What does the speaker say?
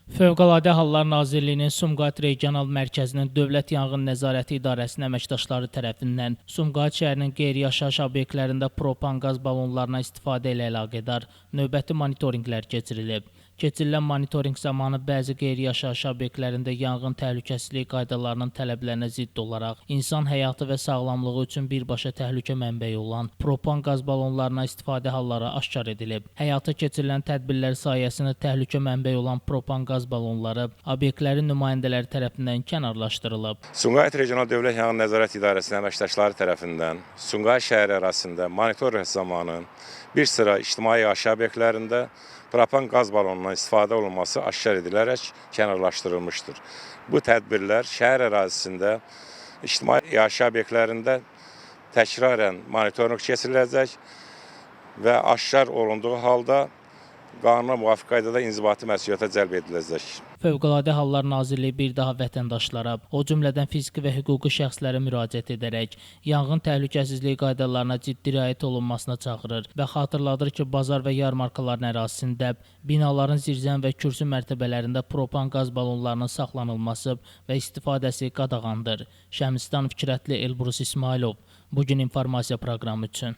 Fövqəladə Hallar Nazirliyinin Sumqayıt Regional Mərkəzinin Dövlət Yanğın Nəzarəti İdarəsinin əməkdaşları tərəfindən Sumqayıt şəhərinin qeyri-yaşayış obyektlərində propan qaz balonlarına istifadə ilə əlaqədar növbəti monitorinqlər keçirilib. Keçirilən monitorinq zamanı bəzi qeyri-yaşayış obyektlərində yanğın təhlükəsizliyi qaydalarının tələblərinə zidd olaraq insan həyatı və sağlamlığı üçün birbaşa təhlükə mənbəyi olan propan qaz balonlarına istifadə halları aşkar edilib. Həyata keçirilən tədbirlər sayəsində təhlükə mənbəyi olan propan qaz balonları obyektlərin nümayəndələri tərəfindən kənarlaşdırılıb. Sumqayıt Regional Dövlət Yanğın Nəzarəti İdarəsinin əməkdaşları tərəfindən Sumqayıt şəhəri arasında monitorinq zamanı bir sıra ictimai yaşayış obyektlərində propan qaz balonundan istifadə olunması aşkar edilərək kənarlaşdırılmışdır. Bu tədbirlər şəhər ərazisində ictimai yaşayış obyektlərində təkrarən monitorinq keçiriləcək və aşkar olunduğu halda qanuna müvafiq qaydada inzibati məsuliyyətə cəlb ediləcək. Fövqəladə Hallar Nazirliyi bir daha vətəndaşlara, o cümlədən fiziki və hüquqi şəxslərə müraciət edərək yanğın təhlükəsizliyi qaydalarına ciddi riayət olunmasına çağırır və xatırladır ki, bazar və yarmarkaların ərazisində binaların zirzəm və kürsü mərtəbələrində propan qaz balonlarının saxlanılması və istifadəsi qadağandır. Şəmsdan Fikrətli, Elbrus İsmailov, Bugün informasiya proqramı üçün.